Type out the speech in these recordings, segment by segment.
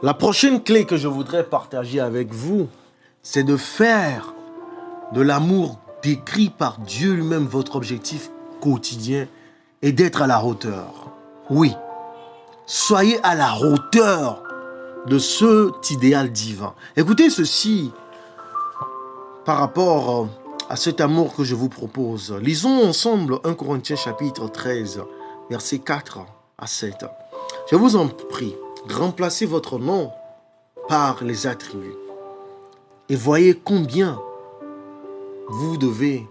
La prochaine clé que je voudrais partager avec vous, c'est de faire de l'amour décrit par Dieu lui-même votre objectif quotidien et d'être à la hauteur. Oui, soyez à la hauteur de cet idéal divin. Écoutez ceci par rapport à cet amour que je vous propose. Lisons ensemble 1 Corinthiens chapitre 13, versets 4 à 7. Je vous en prie, remplacez votre nom par les attributs. Et voyez combien vous devez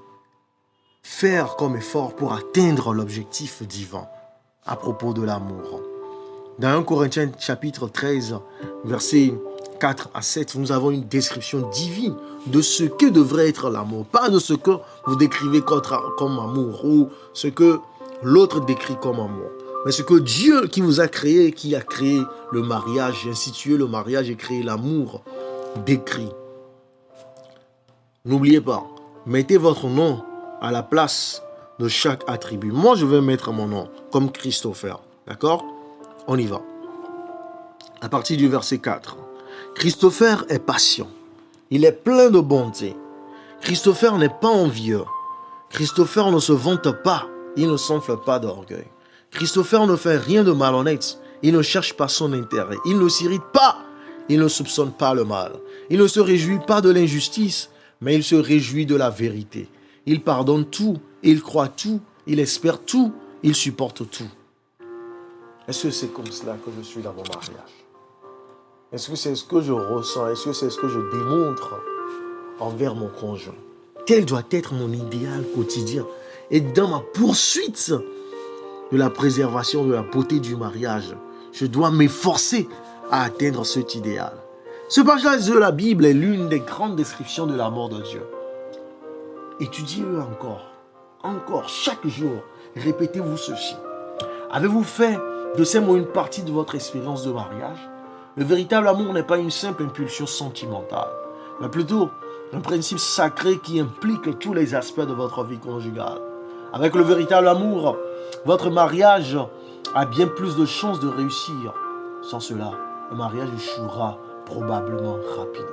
faire comme effort pour atteindre l'objectif divin à propos de l'amour. Dans 1 Corinthiens chapitre 13, versets 4 à 7, nous avons une description divine de ce que devrait être l'amour. Pas de ce que vous décrivez comme amour ou ce que l'autre décrit comme amour. Mais ce que Dieu qui vous a créé, qui a créé le mariage, institué le mariage et créé l'amour, décrit. N'oubliez pas, mettez votre nom à la place de chaque attribut. Moi, je vais mettre mon nom comme Christopher. D'accord? On y va. À partir du verset 4. Christopher est patient. Il est plein de bonté. Christopher n'est pas envieux. Christopher ne se vante pas. Il ne s'enfle pas d'orgueil. Christopher ne fait rien de malhonnête. Il ne cherche pas son intérêt. Il ne s'irrite pas. Il ne soupçonne pas le mal. Il ne se réjouit pas de l'injustice, mais il se réjouit de la vérité. Il pardonne tout. Il croit tout. Il espère tout. Il supporte tout. Est-ce que c'est comme cela que je suis dans mon mariage? Est-ce que c'est ce que je ressens? Est-ce que c'est ce que je démontre envers mon conjoint? Tel doit être mon idéal quotidien. Et dans ma poursuite de la préservation de la beauté du mariage, je dois m'efforcer à atteindre cet idéal. Ce passage de la Bible est l'une des grandes descriptions de l'amour de Dieu. Étudiez-le encore, chaque jour. Répétez-vous ceci. Avez-vous fait de ces mots une partie de votre expérience de mariage? Le véritable amour n'est pas une simple impulsion sentimentale, mais plutôt un principe sacré qui implique tous les aspects de votre vie conjugale. Avec le véritable amour, votre mariage a bien plus de chances de réussir. Sans cela, le mariage échouera probablement rapidement.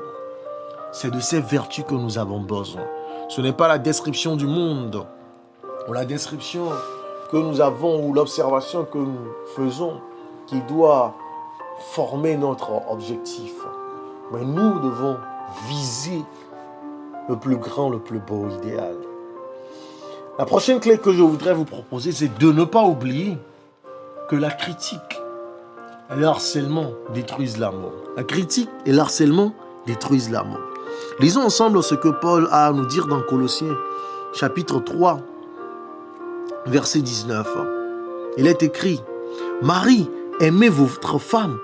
C'est de ces vertus que nous avons besoin. Ce n'est pas la description du monde ou la description que nous avons ou l'observation que nous faisons qui doit former notre objectif. Mais nous devons viser le plus grand, le plus beau idéal. La prochaine clé que je voudrais vous proposer, c'est de ne pas oublier que la critique et le harcèlement détruisent l'amour. La critique et le harcèlement détruisent l'amour. Lisons ensemble ce que Paul a à nous dire dans Colossiens, chapitre 3, verset 19. Il est écrit, « Marie, aimez votre femme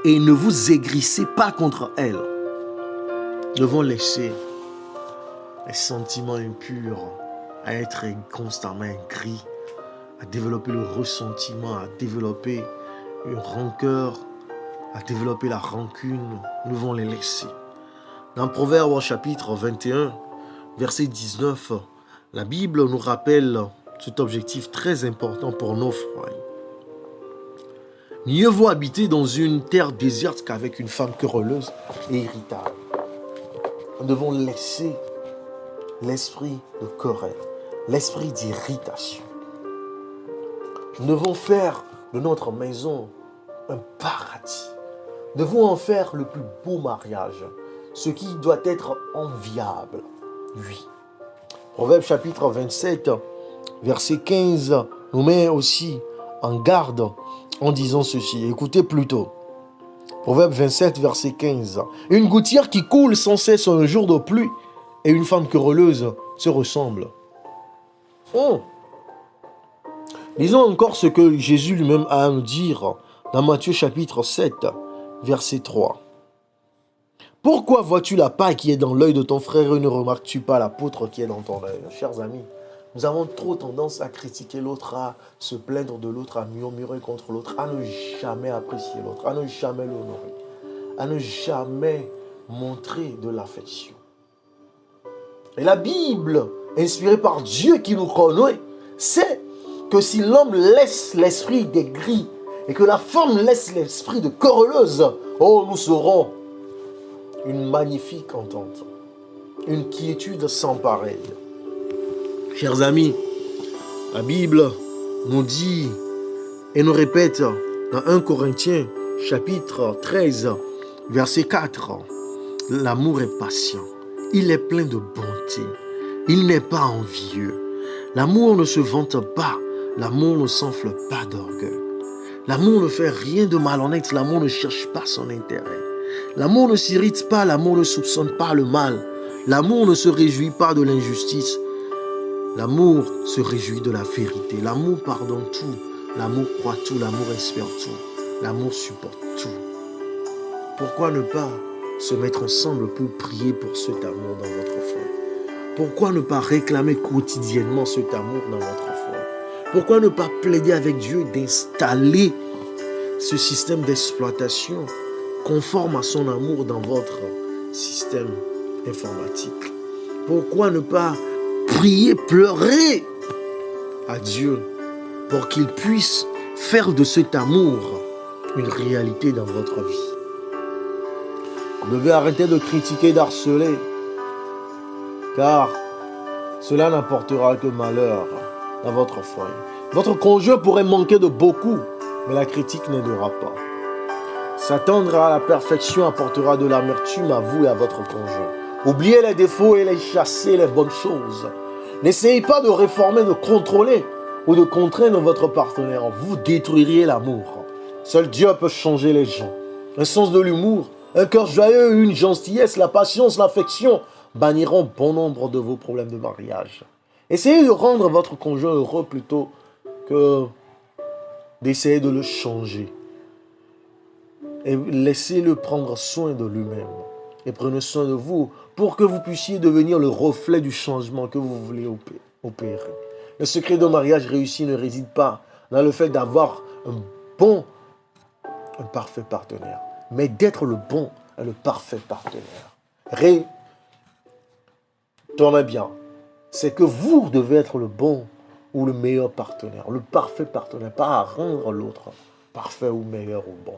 et ne vous aigrissez pas contre elle. » Nous devons laisser les sentiments impurs à être constamment gris, à développer le ressentiment, à développer une rancœur, à développer la rancune. Nous devons les laisser. Dans Proverbes chapitre 21, verset 19, la Bible nous rappelle cet objectif très important pour nos foyers. Mieux vaut habiter dans une terre déserte qu'avec une femme querelleuse et irritable. Nous devons laisser l'esprit de querelle, l'esprit d'irritation. Nous devons faire de notre maison un paradis. Nous devons en faire le plus beau mariage, ce qui doit être enviable. Oui. Proverbe chapitre 27, verset 15, nous met aussi en garde en disant ceci. Écoutez plutôt. Proverbe 27, verset 15. Une gouttière qui coule sans cesse un jour de pluie et une femme querelleuse se ressemblent. Lisons encore ce que Jésus lui-même a à nous dire dans Matthieu chapitre 7, verset 3. Pourquoi vois-tu la paille qui est dans l'œil de ton frère et ne remarques-tu pas la poutre qui est dans ton œil? Chers amis, nous avons trop tendance à critiquer l'autre, à se plaindre de l'autre, à murmurer contre l'autre, à ne jamais apprécier l'autre, à ne jamais l'honorer, à ne jamais montrer de l'affection. Et la Bible, inspirée par Dieu qui nous connaît, sait que si l'homme laisse l'esprit des gris et que la femme laisse l'esprit de querelleuse, Oh, nous serons une magnifique entente, une quiétude sans pareille. Chers amis, la Bible nous dit et nous répète dans 1 Corinthiens chapitre 13, verset 4, l'amour est patient, il est plein de bonté, il n'est pas envieux. L'amour ne se vante pas, l'amour ne s'enfle pas d'orgueil. L'amour ne fait rien de malhonnête, l'amour ne cherche pas son intérêt. L'amour ne s'irrite pas, l'amour ne soupçonne pas le mal. L'amour ne se réjouit pas de l'injustice. L'amour se réjouit de la vérité. L'amour pardonne tout, l'amour croit tout, l'amour espère tout, l'amour supporte tout. Pourquoi ne pas se mettre ensemble pour prier pour cet amour dans votre foi? Pourquoi ne pas réclamer quotidiennement cet amour dans votre foi? Pourquoi ne pas plaider avec Dieu d'installer ce système d'exploitation conforme à son amour dans votre système informatique? Pourquoi ne pas prier, pleurer à Dieu pour qu'il puisse faire de cet amour une réalité dans votre vie? Vous devez arrêter de critiquer, d'harceler, car cela n'apportera que malheur dans votre foyer. Votre conjoint pourrait manquer de beaucoup, mais la critique n'aidera pas. S'attendre à la perfection apportera de l'amertume à vous et à votre conjoint. Oubliez les défauts et les chasser les bonnes choses. N'essayez pas de réformer, de contrôler ou de contraindre votre partenaire. Vous détruiriez l'amour. Seul Dieu peut changer les gens. Un sens de l'humour, un cœur joyeux, une gentillesse, la patience, l'affection banniront bon nombre de vos problèmes de mariage. Essayez de rendre votre conjoint heureux plutôt que d'essayer de le changer. Et laissez-le prendre soin de lui-même. Et prenez soin de vous pour que vous puissiez devenir le reflet du changement que vous voulez opérer. Le secret d'un mariage réussi ne réside pas dans le fait d'avoir un parfait partenaire, mais d'être le bon et le parfait partenaire. Tournez bien. C'est que vous devez être le bon ou le meilleur partenaire, le parfait partenaire, pas à rendre l'autre parfait ou meilleur ou bon.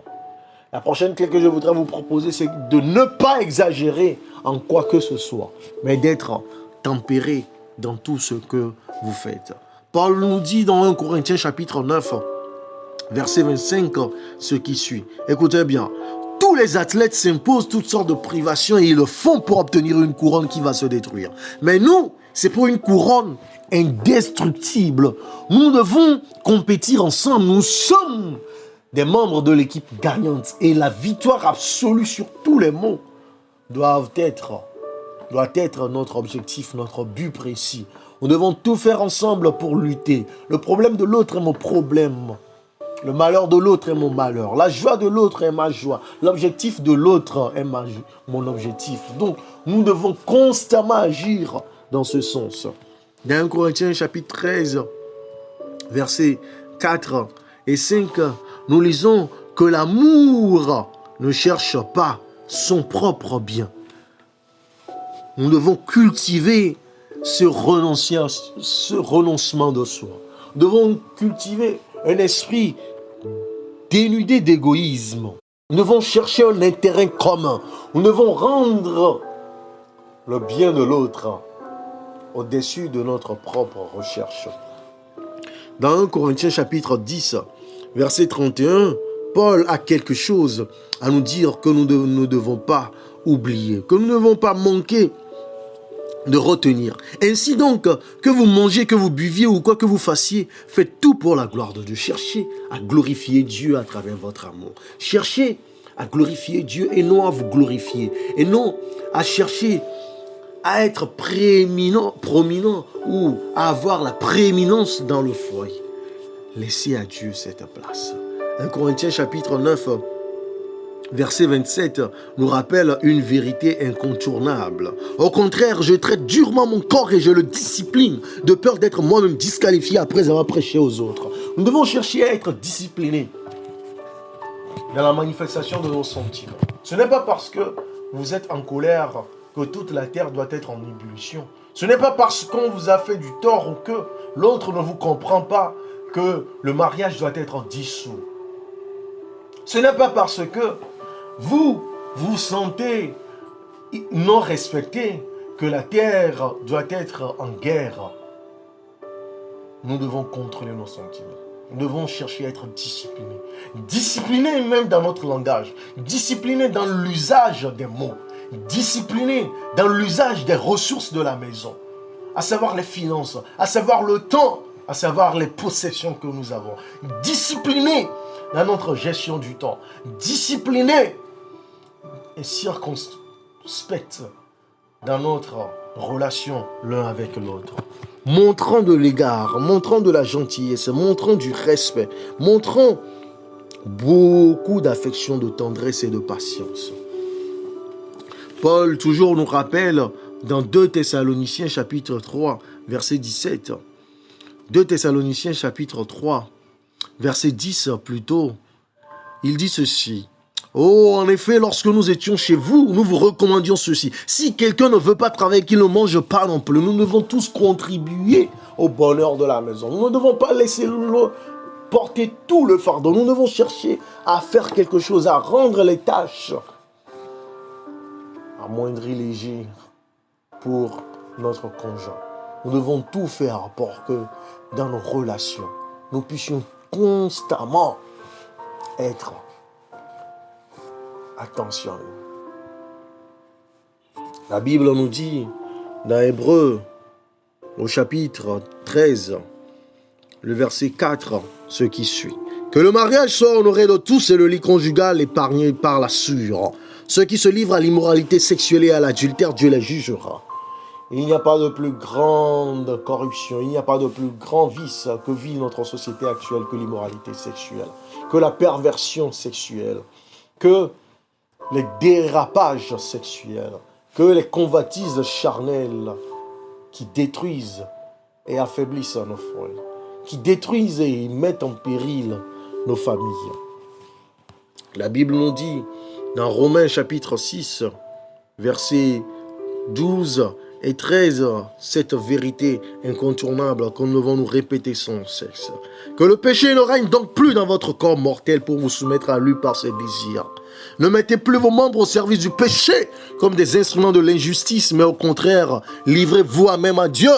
La prochaine clé que je voudrais vous proposer, c'est de ne pas exagérer en quoi que ce soit, mais d'être tempéré dans tout ce que vous faites. Paul nous dit dans 1 Corinthiens chapitre 9, verset 25, ce qui suit. Écoutez bien. Tous les athlètes s'imposent toutes sortes de privations et ils le font pour obtenir une couronne qui va se détruire. Mais nous, c'est pour une couronne indestructible. Nous devons compétir ensemble. Nous sommes des membres de l'équipe gagnante. Et la victoire absolue sur tous les mots doit être notre objectif, notre but précis. Nous devons tout faire ensemble pour lutter. Le problème de l'autre est mon problème. Le malheur de l'autre est mon malheur. La joie de l'autre est ma joie. L'objectif de l'autre est mon objectif. Donc, nous devons constamment agir dans ce sens. Dans 1 Corinthiens chapitre 13, versets 4 et 5, nous lisons que l'amour ne cherche pas son propre bien. Nous devons cultiver ce renoncement de soi. Nous devons cultiver un esprit dénudé d'égoïsme. Nous devons chercher un intérêt commun. Nous devons rendre le bien de l'autre au-dessus de notre propre recherche. Dans 1 Corinthiens chapitre 10, verset 31, Paul a quelque chose à nous dire que nous ne devons pas oublier, que nous ne devons pas manquer de retenir. Ainsi donc, que vous mangez, que vous buviez ou quoi que vous fassiez, faites tout pour la gloire de Dieu. Cherchez à glorifier Dieu à travers votre amour. Cherchez à glorifier Dieu et non à vous glorifier. Et non à chercher à être prominent ou à avoir la prééminence dans le foyer. Laissez à Dieu cette place. 1 Corinthiens chapitre 9, verset 27 nous rappelle une vérité incontournable. Au contraire, je traite durement mon corps et je le discipline, de peur d'être moi-même disqualifié après avoir prêché aux autres. Nous devons chercher à être disciplinés dans la manifestation de nos sentiments. Ce n'est pas parce que vous êtes en colère que toute la terre doit être en ébullition. Ce n'est pas parce qu'on vous a fait du tort ou que l'autre ne vous comprend pas que le mariage doit être dissous. Ce n'est pas parce que vous vous sentez non respecté, que la terre doit être en guerre, nous devons contrôler nos sentiments. Nous devons chercher à être disciplinés. Disciplinés même dans notre langage. Disciplinés dans l'usage des mots. Disciplinés dans l'usage des ressources de la maison. À savoir les finances, à savoir le temps, à savoir les possessions que nous avons. Disciplinés dans notre gestion du temps. Disciplinés et circonspects dans notre relation l'un avec l'autre. Montrant de l'égard, montrant de la gentillesse, montrant du respect, montrant beaucoup d'affection, de tendresse et de patience. Paul toujours nous rappelle dans 2 Thessaloniciens chapitre 3, verset 17. 2 Thessaloniciens chapitre 3, verset 10 plutôt. Il dit ceci. Oh, en effet, lorsque nous étions chez vous, nous vous recommandions ceci. Si quelqu'un ne veut pas travailler, qu'il ne mange pas non plus. Nous devons tous contribuer au bonheur de la maison. Nous ne devons pas laisser porter tout le fardeau. Nous devons chercher à faire quelque chose, à rendre les tâches amoindries, légères pour notre conjoint. Nous devons tout faire pour que dans nos relations, nous puissions constamment être attentionnés. La Bible nous dit dans Hébreux, au chapitre 13, le verset 4, ce qui suit. Que le mariage soit honoré de tous et le lit conjugal épargné par la souillure. Ceux qui se livrent à l'immoralité sexuelle et à l'adultère, Dieu les jugera. Il n'y a pas de plus grande corruption, il n'y a pas de plus grand vice que vit notre société actuelle que l'immoralité sexuelle, que la perversion sexuelle, que les dérapages sexuels, que les convoitises charnelles qui détruisent et affaiblissent nos foyers, qui détruisent et mettent en péril nos familles. La Bible nous dit dans Romains chapitre 6, versets 12 et 13, cette vérité incontournable que nous devons nous répéter sans cesse. Que le péché ne règne donc plus dans votre corps mortel pour vous soumettre à lui par ses désirs. Ne mettez plus vos membres au service du péché comme des instruments de l'injustice, mais au contraire, livrez-vous à même à Dieu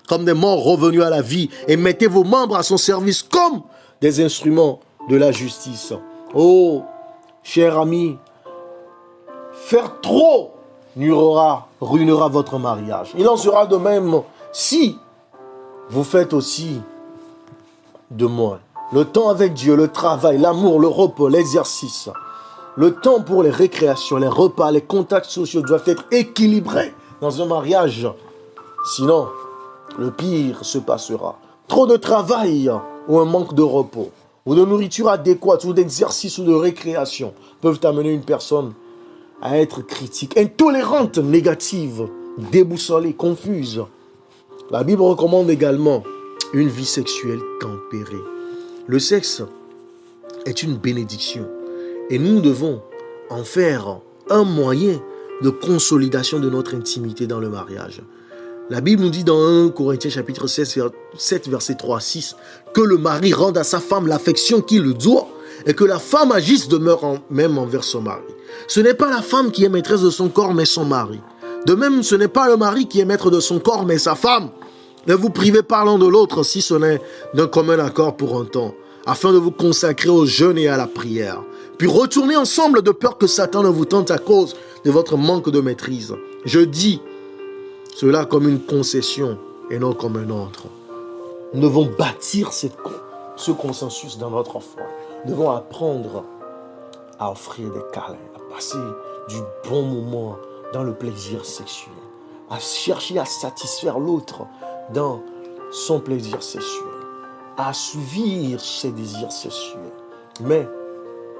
comme des morts revenus à la vie et mettez vos membres à son service comme des instruments de la justice. Oh, cher ami, faire trop ruinera votre mariage. Il en sera de même si vous faites aussi de moins. Le temps avec Dieu, le travail, l'amour, le repos, l'exercice, le temps pour les récréations, les repas, les contacts sociaux doivent être équilibrés dans un mariage. Sinon, le pire se passera. Trop de travail ou un manque de repos, ou de nourriture adéquate, ou d'exercice ou de récréation peuvent amener une personne à être critique, intolérante, négative, déboussolée, confuse. La Bible recommande également une vie sexuelle tempérée. Le sexe est une bénédiction et nous devons en faire un moyen de consolidation de notre intimité dans le mariage. La Bible nous dit dans 1 Corinthiens chapitre 7, verset 3 à 6, que le mari rende à sa femme l'affection qu'il doit et que la femme agisse même envers son mari. Ce n'est pas la femme qui est maîtresse de son corps, mais son mari. De même, ce n'est pas le mari qui est maître de son corps, mais sa femme. Ne vous privez pas l'un de l'autre si ce n'est d'un commun accord pour un temps, afin de vous consacrer au jeûne et à la prière. Puis retournez ensemble de peur que Satan ne vous tente à cause de votre manque de maîtrise. Je dis cela comme une concession et non comme un ordre. Nous devons bâtir ce consensus dans notre foi. Nous devons apprendre à offrir des câlins, à passer du bon moment dans le plaisir sexuel, à chercher à satisfaire l'autre dans son plaisir sexuel, à assouvir ses désirs sexuels, mais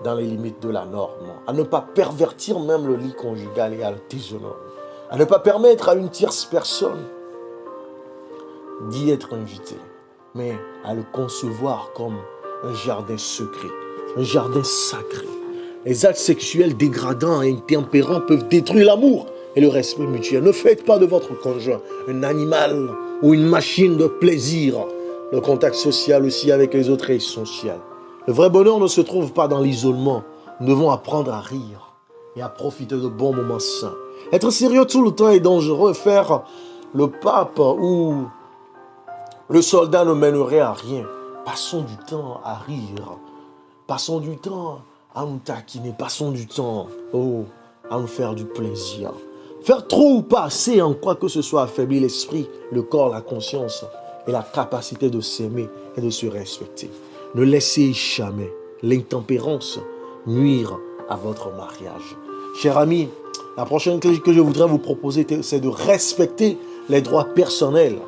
dans les limites de la norme, à ne pas pervertir même le lit conjugal et à le déshonorer, à ne pas permettre à une tierce personne d'y être invitée, mais à le concevoir comme un jardin secret, un jardin sacré. Les actes sexuels dégradants et intempérants peuvent détruire l'amour et le respect mutuel. Ne faites pas de votre conjoint un animal ou une machine de plaisir. Le contact social aussi avec les autres est essentiel. Le vrai bonheur ne se trouve pas dans l'isolement. Nous devons apprendre à rire, et à profiter de bons moments sains. Être sérieux tout le temps est dangereux. Faire le pape ou le soldat ne mènerait à rien. Passons du temps à rire. Passons du temps à nous taquiner. Passons du temps à nous faire du plaisir. Faire trop ou pas assez en quoi que ce soit affaiblit l'esprit, le corps, la conscience et la capacité de s'aimer et de se respecter. Ne laissez jamais l'intempérance nuire à votre mariage. Chers amis, la prochaine clé que je voudrais vous proposer, c'est de respecter les droits personnels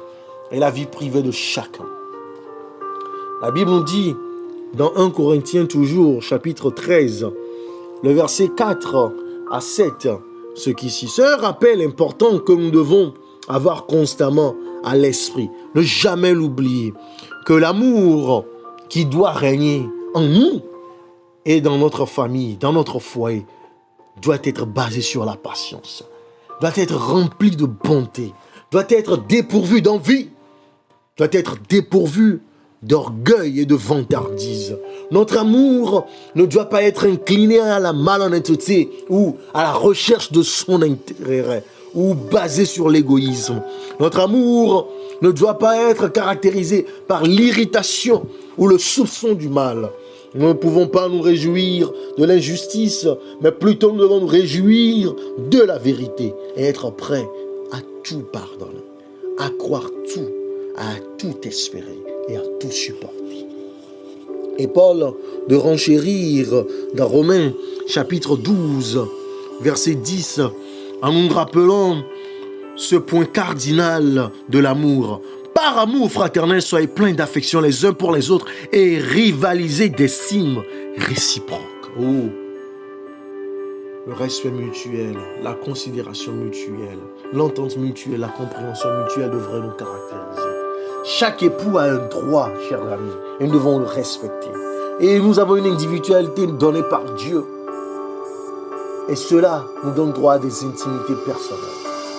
et la vie privée de chacun. La Bible nous dit, dans 1 Corinthiens toujours, chapitre 13, le verset 4 à 7, ce qu'ici, c'est un rappel important que nous devons avoir constamment à l'esprit. Ne jamais l'oublier, que l'amour qui doit régner en nous et dans notre famille, dans notre foyer, doit être basé sur la patience, doit être rempli de bonté, doit être dépourvu d'envie, doit être dépourvu d'orgueil et de vantardise. Notre amour ne doit pas être incliné à la malhonnêteté ou à la recherche de son intérêt ou basé sur l'égoïsme. Notre amour ne doit pas être caractérisé par l'irritation ou le soupçon du mal. Nous ne pouvons pas nous réjouir de l'injustice, mais plutôt nous devons nous réjouir de la vérité et être prêts à tout pardonner, à croire tout, à tout espérer et à tout supporter. Et Paul de renchérir dans Romains chapitre 12, verset 10, en nous rappelant ce point cardinal de l'amour. Par amour fraternel, soyez pleins d'affection les uns pour les autres et rivalisez d'estime réciproque. Oh, le respect mutuel, la considération mutuelle, l'entente mutuelle, la compréhension mutuelle devraient nous caractériser. Chaque époux a un droit, chers amis, et nous devons le respecter. Et nous avons une individualité donnée par Dieu. Et cela nous donne droit à des intimités personnelles.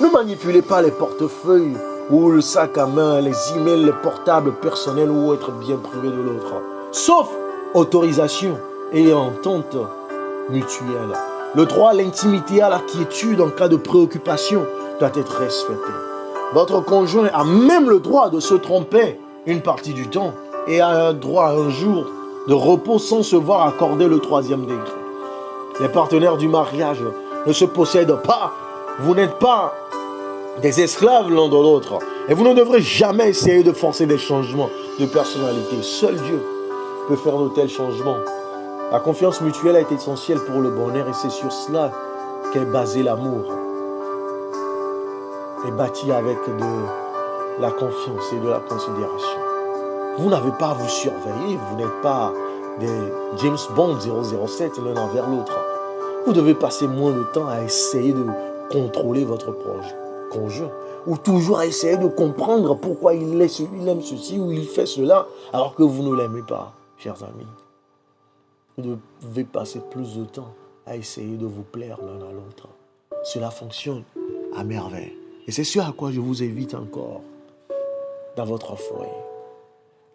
Ne manipulez pas les portefeuilles ou le sac à main, les emails, les portables personnels ou être bien privé de l'autre. Sauf autorisation et entente mutuelle. Le droit à l'intimité, à la quiétude en cas de préoccupation doit être respecté. Votre conjoint a même le droit de se tromper une partie du temps et a un droit à un jour de repos sans se voir accorder le 3e degré. Les partenaires du mariage ne se possèdent pas. Vous n'êtes pas des esclaves l'un de l'autre. Et vous ne devrez jamais essayer de forcer des changements de personnalité. Seul Dieu peut faire de tels changements. La confiance mutuelle est essentielle pour le bonheur et c'est sur cela qu'est basé l'amour. Et bâti avec de la confiance et de la considération. Vous n'avez pas à vous surveiller, vous n'êtes pas des James Bond 007 l'un envers l'autre. Vous devez passer moins de temps à essayer de contrôler votre conjoint ou toujours à essayer de comprendre pourquoi il aime ceci ou il fait cela alors que vous ne l'aimez pas, chers amis. Vous devez passer plus de temps à essayer de vous plaire l'un à l'autre. Cela fonctionne à merveille. Et c'est ce à quoi je vous invite encore dans votre foyer.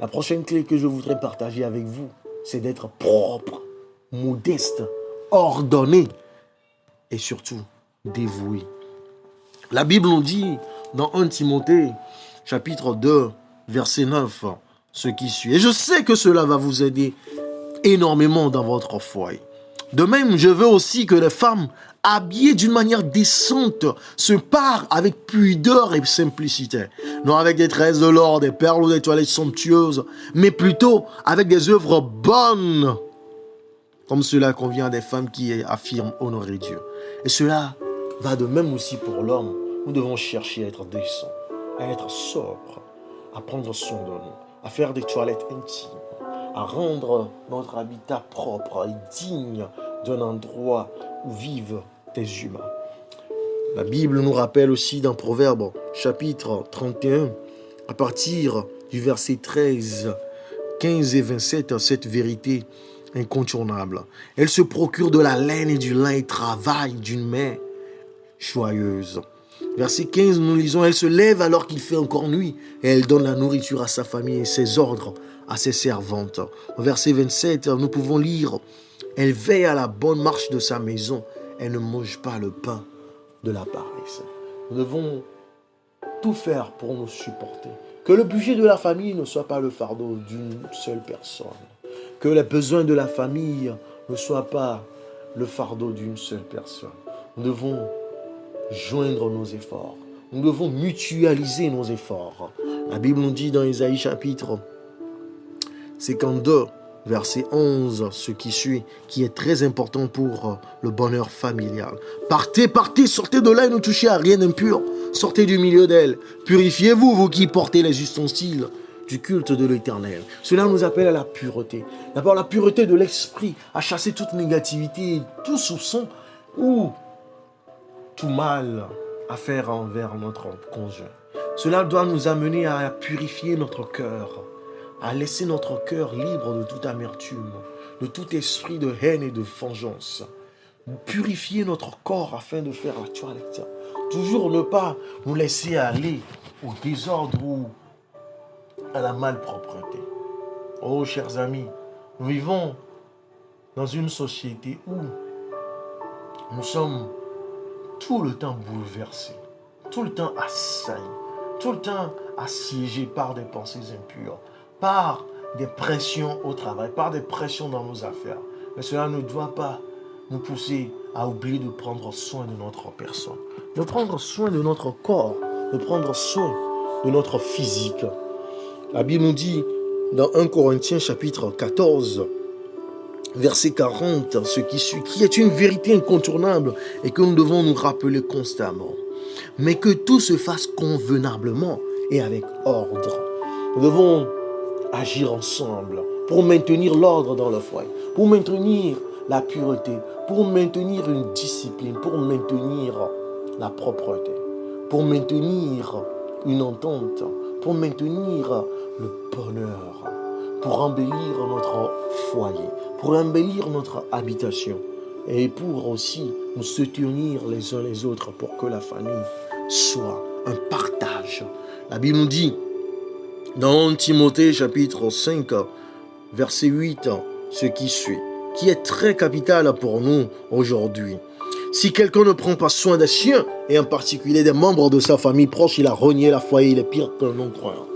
La prochaine clé que je voudrais partager avec vous, c'est d'être propre, modeste, ordonné et surtout dévoué. La Bible nous dit dans 1 Timothée, chapitre 2, verset 9, ce qui suit. Et je sais que cela va vous aider énormément dans votre foyer. De même, je veux aussi que les femmes habillées d'une manière décente se parent avec pudeur et simplicité. Non avec des tresses de l'or, des perles ou des toilettes somptueuses, mais plutôt avec des œuvres bonnes, comme cela convient à des femmes qui affirment honorer Dieu. Et cela va de même aussi pour l'homme. Nous devons chercher à être décents, à être sobres, à prendre soin de nous, à faire des toilettes intimes, à rendre notre habitat propre et digne d'un endroit où vivent des humains. La Bible nous rappelle aussi dans Proverbes, chapitre 31, à partir du verset 13, 15 et 27, cette vérité incontournable. Elle se procure de la laine et du lin et travaille d'une main joyeuse. Verset 15, nous lisons, elle se lève alors qu'il fait encore nuit et elle donne la nourriture à sa famille et ses ordres à ses servantes. Au verset 27, nous pouvons lire, elle veille à la bonne marche de sa maison, et ne mange pas le pain de la paresse. Nous devons tout faire pour nous supporter. Que le budget de la famille ne soit pas le fardeau d'une seule personne. Que les besoins de la famille ne soient pas le fardeau d'une seule personne. Nous devons joindre nos efforts. Nous devons mutualiser nos efforts. La Bible nous dit dans Ésaïe chapitre 52, verset 11, ce qui suit, qui est très important pour le bonheur familial. Partez, partez, sortez de là et ne touchez à rien d'impur. Sortez du milieu d'elle. Purifiez-vous, vous qui portez les ustensiles du culte de l'Éternel. Cela nous appelle à la pureté. D'abord, la pureté de l'esprit, à chasser toute négativité, tout soupçon ou tout mal à faire envers notre conjoint. Cela doit nous amener à purifier notre cœur, à laisser notre cœur libre de toute amertume, de tout esprit de haine et de vengeance. Purifier notre corps afin de faire la toilette. Toujours ne pas nous laisser aller au désordre ou à la malpropreté. Oh, chers amis, nous vivons dans une société où nous sommes tout le temps bouleversés, tout le temps assaillis, tout le temps assiégés par des pensées impures, par des pressions au travail, par des pressions dans nos affaires. Mais cela ne doit pas nous pousser à oublier de prendre soin de notre personne, de prendre soin de notre corps, de prendre soin de notre physique. La Bible nous dit dans 1 Corinthiens chapitre 14, verset 40, ce qui suit, qui est une vérité incontournable et que nous devons nous rappeler constamment. Mais que tout se fasse convenablement et avec ordre. Nous devons agir ensemble pour maintenir l'ordre dans le foyer, pour maintenir la pureté, pour maintenir une discipline, pour maintenir la propreté, pour maintenir une entente, pour maintenir le bonheur, pour embellir notre foyer, pour embellir notre habitation et pour aussi nous soutenir les uns les autres pour que la famille soit un partage. La Bible nous dit dans Timothée chapitre 5, verset 8, ce qui suit, qui est très capital pour nous aujourd'hui. Si quelqu'un ne prend pas soin des siens, et en particulier des membres de sa famille proche, il a renié la foi, il est pire qu'un non-croyant.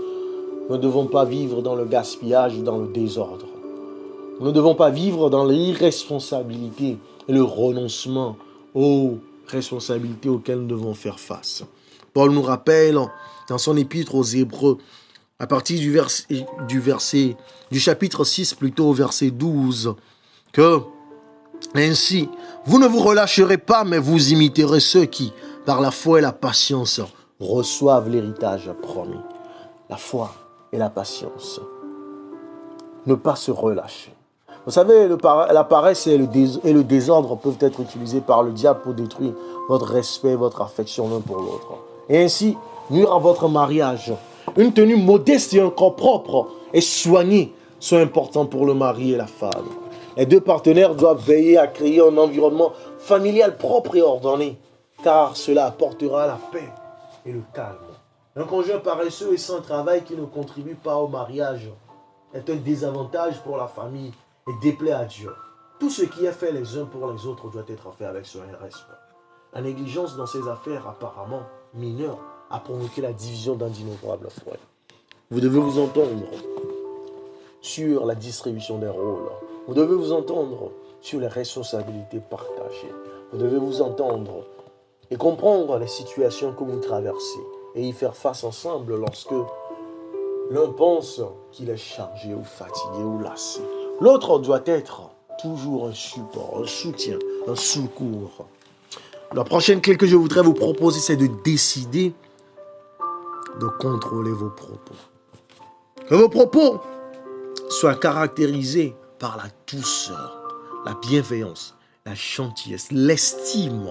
Nous ne devons pas vivre dans le gaspillage ou dans le désordre. Nous ne devons pas vivre dans l'irresponsabilité et le renoncement aux responsabilités auxquelles nous devons faire face. Paul nous rappelle dans son épître aux Hébreux, à partir du chapitre 6, plutôt au verset 12, que ainsi, vous ne vous relâcherez pas, mais vous imiterez ceux qui, par la foi et la patience, reçoivent l'héritage promis. La foi et la patience. Ne pas se relâcher. Vous savez, la paresse et le désordre peuvent être utilisés par le diable pour détruire votre respect, votre affection l'un pour l'autre. Et ainsi, nuire à votre mariage. Une tenue modeste et un corps propre et soigné sont importants pour le mari et la femme. Les deux partenaires doivent veiller à créer un environnement familial propre et ordonné, car cela apportera la paix et le calme. Un conjoint paresseux et sans travail qui ne contribue pas au mariage est un désavantage pour la famille et déplaît à Dieu. Tout ce qui est fait les uns pour les autres doit être fait avec soin et respect. La négligence dans ces affaires apparemment mineures a provoqué la division d'un d'innombrables foyers. Vous devez vous entendre sur la distribution des rôles. Vous devez vous entendre sur les responsabilités partagées. Vous devez vous entendre et comprendre les situations que vous traversez et y faire face ensemble lorsque l'un pense qu'il est chargé ou fatigué ou lassé. L'autre doit être toujours un support, un soutien, un secours. La prochaine clé que je voudrais vous proposer, c'est de décider de contrôler vos propos. Que vos propos soient caractérisés par la douceur, la bienveillance, la gentillesse, l'estime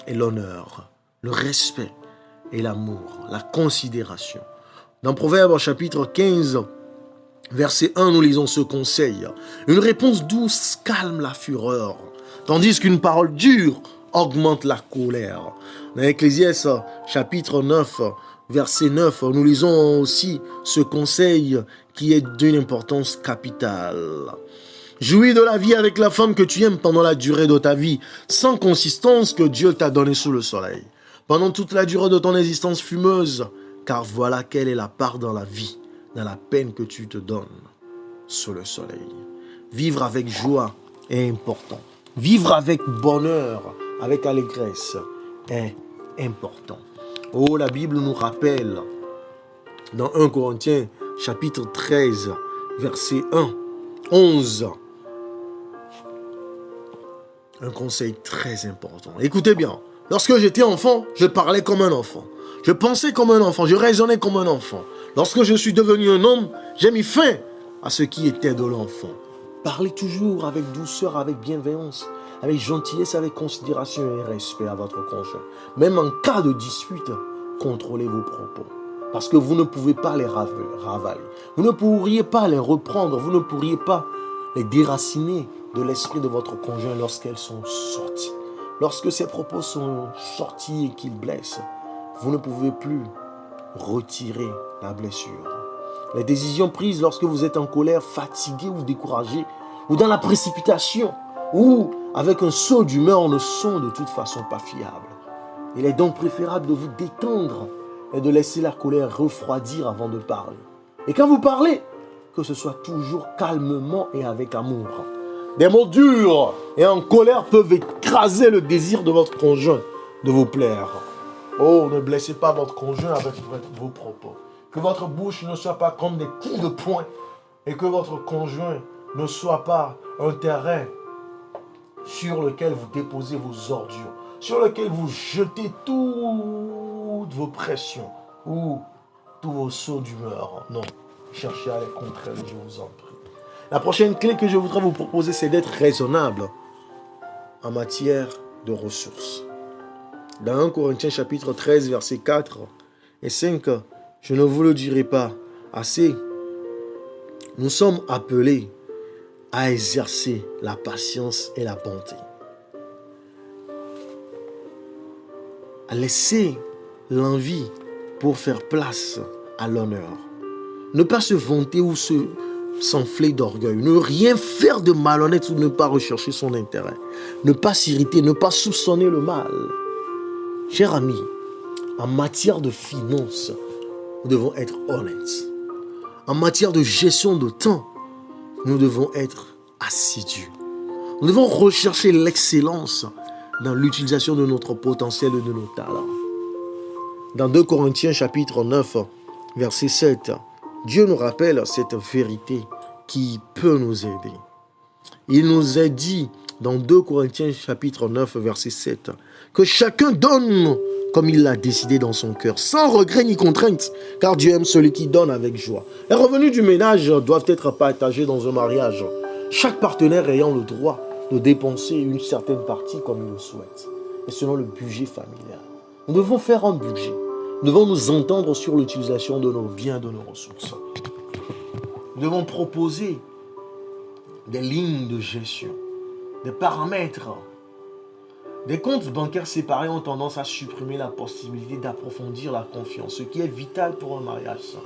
et l'honneur, le respect et l'amour, la considération. Dans Proverbes chapitre 15, verset 1, nous lisons ce conseil. Une réponse douce calme la fureur, tandis qu'une parole dure augmente la colère. Dans Ecclésiaste chapitre 9, verset 9, nous lisons aussi ce conseil qui est d'une importance capitale. Jouis de la vie avec la femme que tu aimes pendant la durée de ta vie, sans consistance que Dieu t'a donnée sous le soleil. Pendant toute la durée de ton existence fumeuse, car voilà quelle est la part dans la vie, dans la peine que tu te donnes sous le soleil. Vivre avec joie est important. Vivre avec bonheur, avec allégresse est important. Oh, la Bible nous rappelle dans 1 Corinthiens chapitre 13, verset 11, un conseil très important. Écoutez bien, lorsque j'étais enfant, je parlais comme un enfant. Je pensais comme un enfant, je raisonnais comme un enfant. Lorsque je suis devenu un homme, j'ai mis fin à ce qui était de l'enfant. Parlez toujours avec douceur, avec bienveillance, avec gentillesse, avec considération et respect à votre conjoint. Même en cas de dispute, contrôlez vos propos. Parce que vous ne pouvez pas les ravaler. Vous ne pourriez pas les reprendre. Vous ne pourriez pas les déraciner de l'esprit de votre conjoint lorsqu'elles sont sorties. Lorsque ces propos sont sortis et qu'ils blessent, vous ne pouvez plus retirer la blessure. Les décisions prises lorsque vous êtes en colère, fatigué ou découragé, ou dans la précipitation, ou avec un saut d'humeur ne sont de toute façon pas fiables. Il est donc préférable de vous détendre et de laisser la colère refroidir avant de parler. Et quand vous parlez, que ce soit toujours calmement et avec amour. Des mots durs et en colère peuvent écraser le désir de votre conjoint de vous plaire. Oh, ne blessez pas votre conjoint avec vos propos. Que votre bouche ne soit pas comme des coups de poing et que votre conjoint ne soit pas un terrain sur lequel vous déposez vos ordures, sur lequel vous jetez toutes vos pressions ou tous vos sauts d'humeur. Non, cherchez à les contrer, je vous en prie. La prochaine clé que je voudrais vous proposer, c'est d'être raisonnable en matière de ressources. Dans 1 Corinthiens chapitre 13, versets 4 et 5, je ne vous le dirai pas assez, nous sommes appelés à exercer la patience et la bonté. À laisser l'envie pour faire place à l'honneur. Ne pas se vanter ou s'enfler d'orgueil. Ne rien faire de malhonnête ou ne pas rechercher son intérêt. Ne pas s'irriter, ne pas soupçonner le mal. Chers amis, en matière de finances, nous devons être honnêtes. En matière de gestion de temps, nous devons être assidus. Nous devons rechercher l'excellence dans l'utilisation de notre potentiel et de nos talents. Dans 2 Corinthiens chapitre 9, verset 7, Dieu nous rappelle cette vérité qui peut nous aider. Il nous est dit dans 2 Corinthiens chapitre 9, verset 7, que chacun donne comme il l'a décidé dans son cœur, sans regret ni contrainte, car Dieu aime celui qui donne avec joie. Les revenus du ménage doivent être partagés dans un mariage, chaque partenaire ayant le droit de dépenser une certaine partie comme il le souhaite, et selon le budget familial. Nous devons faire un budget. Nous devons nous entendre sur l'utilisation de nos biens, de nos ressources. Nous devons proposer des lignes de gestion, des paramètres. Des comptes bancaires séparés ont tendance à supprimer la possibilité d'approfondir la confiance, ce qui est vital pour un mariage.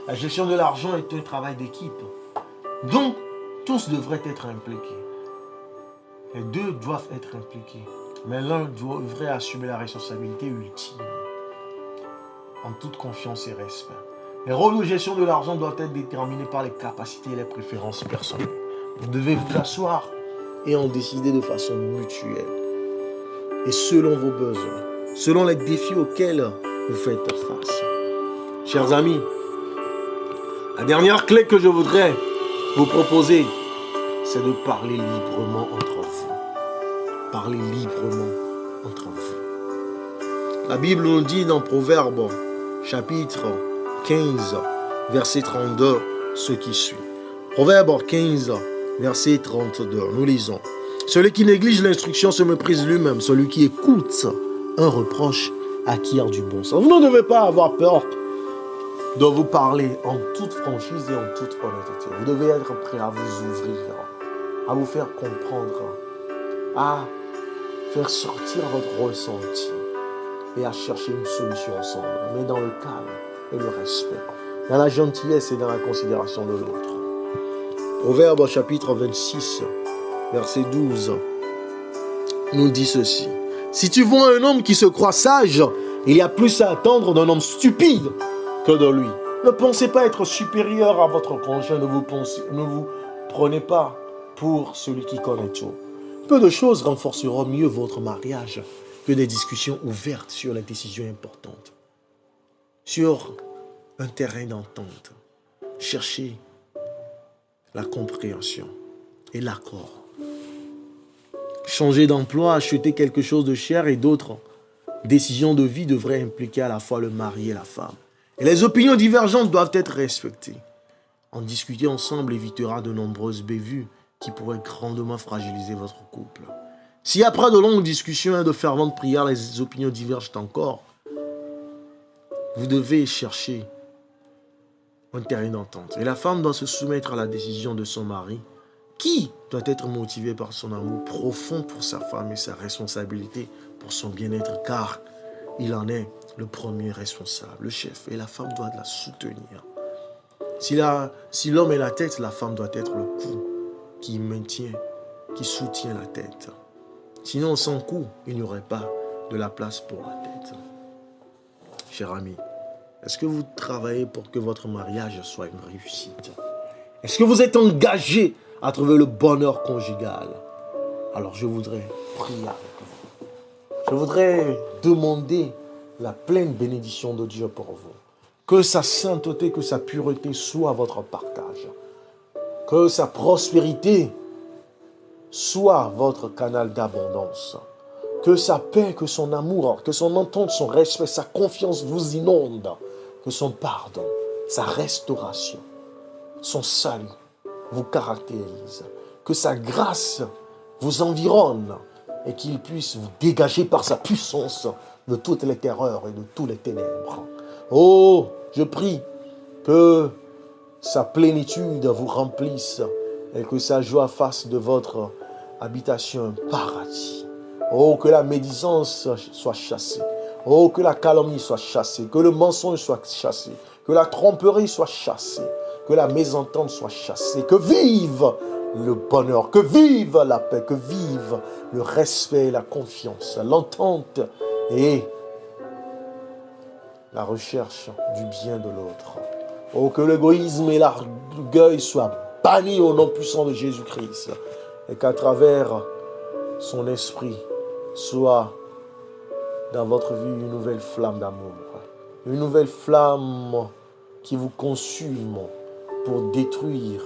La gestion de l'argent est un travail d'équipe. Donc, tous devraient être impliqués. Les deux doivent être impliqués. Mais l'un devrait assumer la responsabilité ultime. En toute confiance et respect. Les rôles de gestion de l'argent doivent être déterminés par les capacités et les préférences personnelles. Vous devez vous asseoir et en décider de façon mutuelle. Et selon vos besoins, selon les défis auxquels vous faites face. Chers amis, la dernière clé que je voudrais vous proposer, c'est de parler librement entre vous. Parler librement entre vous. La Bible nous dit dans Proverbes, chapitre 15, verset 32, ce qui suit. Proverbe 15, verset 32, nous lisons. Celui qui néglige l'instruction se méprise lui-même. Celui qui écoute un reproche acquiert du bon sens. Vous ne devez pas avoir peur de vous parler en toute franchise et en toute honnêteté. Vous devez être prêt à vous ouvrir, à vous faire comprendre, à faire sortir votre ressenti et à chercher une solution ensemble, mais dans le calme et le respect, dans la gentillesse et dans la considération de l'autre. Proverbe chapitre 26, verset 12, nous dit ceci. Si tu vois un homme qui se croit sage, il y a plus à attendre d'un homme stupide que de lui. Ne pensez pas être supérieur à votre conjoint, ne vous prenez pas pour celui qui connaît tout. Peu de choses renforceront mieux votre mariage que des discussions ouvertes sur les décisions importantes. Sur un terrain d'entente, cherchez la compréhension et l'accord. Changer d'emploi, acheter quelque chose de cher et d'autres décisions de vie devraient impliquer à la fois le mari et la femme. Et les opinions divergentes doivent être respectées. En discuter ensemble évitera de nombreuses bévues qui pourraient grandement fragiliser votre couple. Si après de longues discussions et de ferventes prières, les opinions divergent encore, vous devez chercher un terrain d'entente. Et la femme doit se soumettre à la décision de son mari, qui doit être motivé par son amour profond pour sa femme et sa responsabilité pour son bien-être, car il en est le premier responsable, le chef. Et la femme doit la soutenir. Si l'homme est la tête, la femme doit être le cou qui maintient, qui soutient la tête. Sinon, sans cou, il n'y aurait pas de la place pour la tête. Cher ami, est-ce que vous travaillez pour que votre mariage soit une réussite? Est-ce que vous êtes engagé à trouver le bonheur conjugal? Alors je voudrais prier avec vous. Je voudrais demander la pleine bénédiction de Dieu pour vous. Que sa sainteté, que sa pureté soit votre partage. Que sa prospérité soit votre canal d'abondance. Que sa paix, que son amour, que son entente, son respect, sa confiance vous inonde. Que son pardon, sa restauration, son salut vous caractérise. Que sa grâce vous environne et qu'il puisse vous dégager par sa puissance de toutes les terreurs et de tous les ténèbres. Oh, je prie que sa plénitude vous remplisse et que sa joie fasse de votre habitation un paradis. Oh, que la médisance soit chassée. Oh, que la calomnie soit chassée. Que le mensonge soit chassé. Que la tromperie soit chassée. Que la mésentente soit chassée. Que vive le bonheur. Que vive la paix. Que vive le respect, la confiance, l'entente et la recherche du bien de l'autre. Oh, que l'égoïsme et l'orgueil soient bannis au nom puissant de Jésus-Christ. Et qu'à travers son esprit soit dans votre vie une nouvelle flamme d'amour. Une nouvelle flamme qui vous consume pour détruire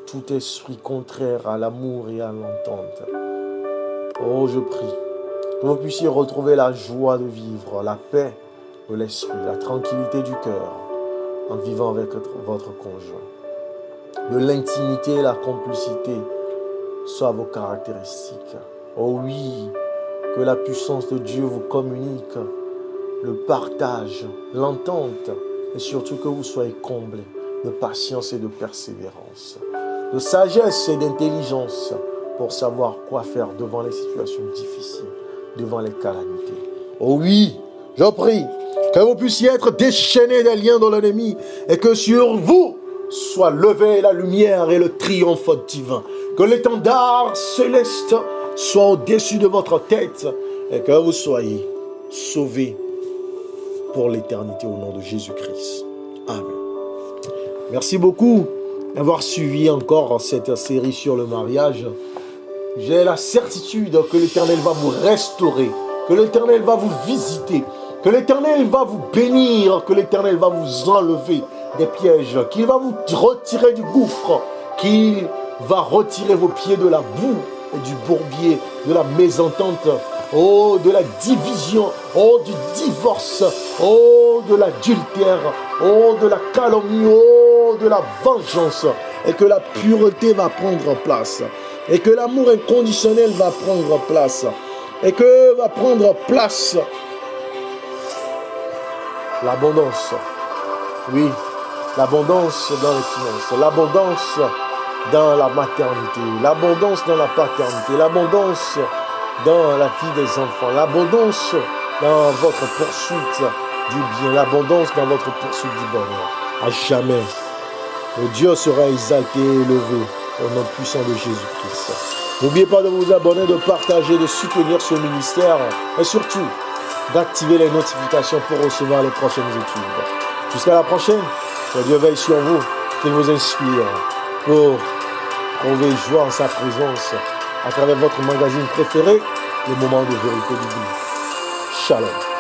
tout esprit contraire à l'amour et à l'entente. Oh, je prie que vous puissiez retrouver la joie de vivre, la paix de l'esprit, la tranquillité du cœur en vivant avec votre conjoint. De l'intimité et la complicité soient vos caractéristiques. Oh oui, que la puissance de Dieu vous communique le partage, l'entente et surtout que vous soyez comblés de patience et de persévérance, de sagesse et d'intelligence pour savoir quoi faire devant les situations difficiles, devant les calamités. Oh oui, je prie que vous puissiez être déchaînés des liens de l'ennemi et que sur vous soit levée la lumière et le triomphe divin. Que l'étendard céleste soit au-dessus de votre tête et que vous soyez sauvés pour l'éternité au nom de Jésus-Christ. Amen. Merci beaucoup d'avoir suivi encore cette série sur le mariage. J'ai la certitude que l'Éternel va vous restaurer, que l'Éternel va vous visiter, que l'Éternel va vous bénir, que l'Éternel va vous enlever des pièges, qu'il va vous retirer du gouffre, qu'il va retirer vos pieds de la boue et du bourbier, de la mésentente, oh, de la division, oh, du divorce, oh, de l'adultère, oh, de la calomnie, oh, de la vengeance, et que la pureté va prendre place, et que l'amour inconditionnel va prendre place, et que va prendre place l'abondance. Oui, l'abondance dans les finances, l'abondance dans la maternité, l'abondance dans la paternité, l'abondance dans la vie des enfants, l'abondance dans votre poursuite du bien, l'abondance dans votre poursuite du bonheur. À jamais, le Dieu sera exalté et élevé au nom puissant de Jésus-Christ. N'oubliez pas de vous abonner, de partager, de soutenir ce ministère et surtout d'activer les notifications pour recevoir les prochaines études. Jusqu'à la prochaine, que Dieu veille sur vous, qu'il vous inspire pour trouver joie en sa présence à travers votre magazine préféré, le moment de vérité divine. Shalom.